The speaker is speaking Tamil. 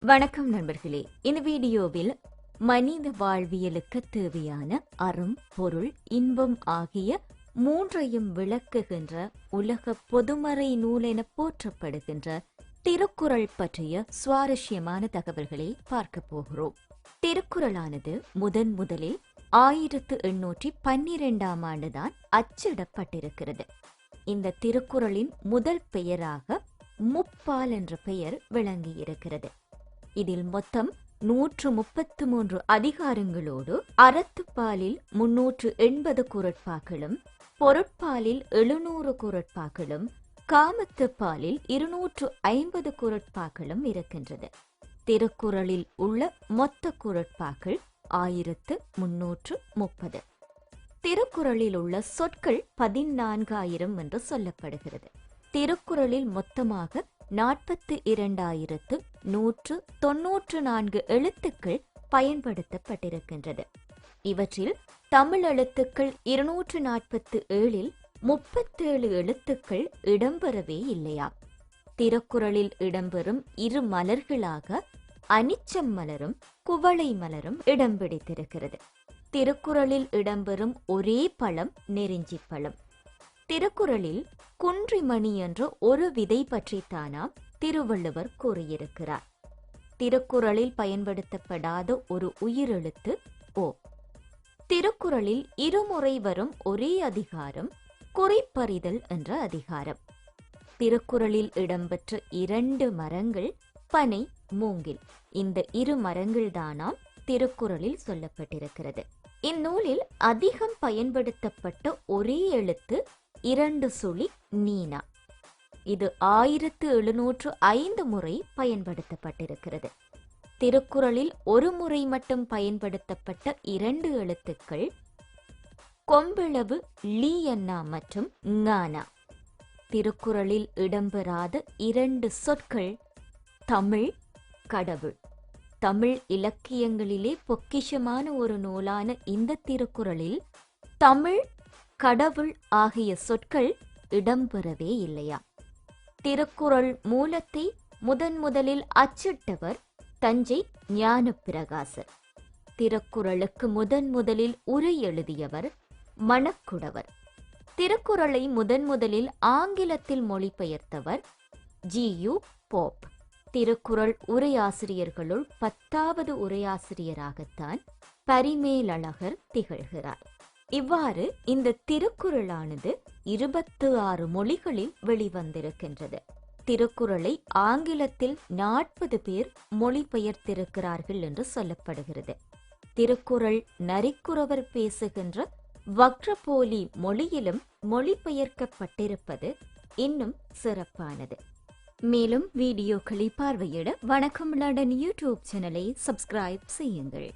வணக்கம் நண்பர்களே. இந்த வீடியோவில் மனித வாழ்வியலுக்கு தேவையான அறம், பொருள், இன்பம் ஆகிய மூன்றையும் விளக்குகின்ற உலக பொதுமறை நூல் என போற்றப்படுகின்ற திருக்குறள் பற்றிய சுவாரஸ்யமான தகவல்களை பார்க்க போகிறோம். திருக்குறளானது முதலில் 1812 ஆண்டுதான் அச்சிடப்பட்டிருக்கிறது. இந்த திருக்குறளின் முதல் பெயராக முப்பால் என்ற பெயர் விளங்கியிருக்கிறது. இதில் மொத்தம் 133 அதிகாரங்களோடு அறத்துப்பாலில் 380 குறட்பாக்களும், பொருட்பாலில் 700 குறட்பாக்களும், காமத்துப்பாலில் 250 குறட்பாக்களும் இருக்கின்றது. திருக்குறளில் உள்ள மொத்த குறட்பாக்கள் 1330. திருக்குறளில் உள்ள சொற்கள் 14,000 என்று சொல்லப்படுகிறது. திருக்குறளில் மொத்தமாக 42,194 எழுத்துக்கள் பயன்படுத்தப்பட்டிருக்கின்றது. இவற்றில் தமிழ் எழுத்துக்கள் 247இல் 37 எழுத்துக்கள் இடம்பெறவே இல்லையா. திருக்குறளில் இடம்பெறும் இரு மலர்களாக அனிச்சம் மலரும் குவளை மலரும் இடம் பிடித்திருக்கிறது. திருக்குறளில் இடம்பெறும் ஒரே பழம் நெருஞ்சி பழம். திருக்குறளில் குன்றிமணி என்ற ஒரு விதை பற்றித்தானாம் திருவள்ளுவர் கூறியிருக்கிறார். திருக்குறளில் பயன்படுத்தப்படாத ஒரு உயிரெழுத்து ஓ. திருக்குறளில் இருமுறை வரும் ஒரே அதிகாரம் குறிப்பறிதல் என்ற அதிகாரம். திருக்குறளில் இடம்பெற்ற 2 மரங்கள் பனை, மூங்கில். இந்த 2 மரங்கள்தானாம் திருக்குறளில் சொல்லப்பட்டிருக்கிறது. இந்நூலில் அதிகம் பயன்படுத்தப்பட்ட ஒரே எழுத்து 2 சுழி நீனா. இது 1705 முறை பயன்படுத்தப்பட்டிருக்கிறது. திருக்குறளில் ஒரு முறை மட்டும் பயன்படுத்தப்பட்ட 2 எழுத்துக்கள் கொம்பிளவு லீயன்னா மற்றும் ஞானா. திருக்குறளில் இடம்பெறாத 2 சொற்கள் தமிழ், கடவுள். தமிழ் இலக்கியங்களிலே பொக்கிஷமான ஒரு நூலான இந்த திருக்குறளில் தமிழ், கடவுள் ஆகிய சொற்கள் இடம்பெறவே இல்லையா. திருக்குறள் மூலத்தை முதலில் அச்சிட்டவர் தஞ்சை ஞானப்பிரகாசர். திருக்குறளுக்கு முதலில் உரை எழுதியவர் மணக்குடவர். திருக்குறளை முதலில் ஆங்கிலத்தில் மொழிபெயர்த்தவர் ஜி.யு. போப். திருக்குறள் உரையாசிரியர்களுள் 10வது உரையாசிரியராகத்தான் பரிமேலழகர் திகழ்கிறார். இவ்வாறு இந்த திருக்குறளானது 26 மொழிகளில் வெளிவந்திருக்கின்றது. திருக்குறளை ஆங்கிலத்தில் 40 பேர் மொழிபெயர்த்திருக்கிறார்கள் என்று சொல்லப்படுகிறது. திருக்குறள் நரிக்குறவர் பேசுகின்ற வக்ரபோலி மொழியிலும் மொழிபெயர்க்கப்பட்டிருப்பது இன்னும் சிறப்பானது. மேலும் வீடியோக்களை பார்வையிட வணக்கம் லண்டன் யூடியூப் சேனலை சப்ஸ்கிரைப் செய்யுங்கள்.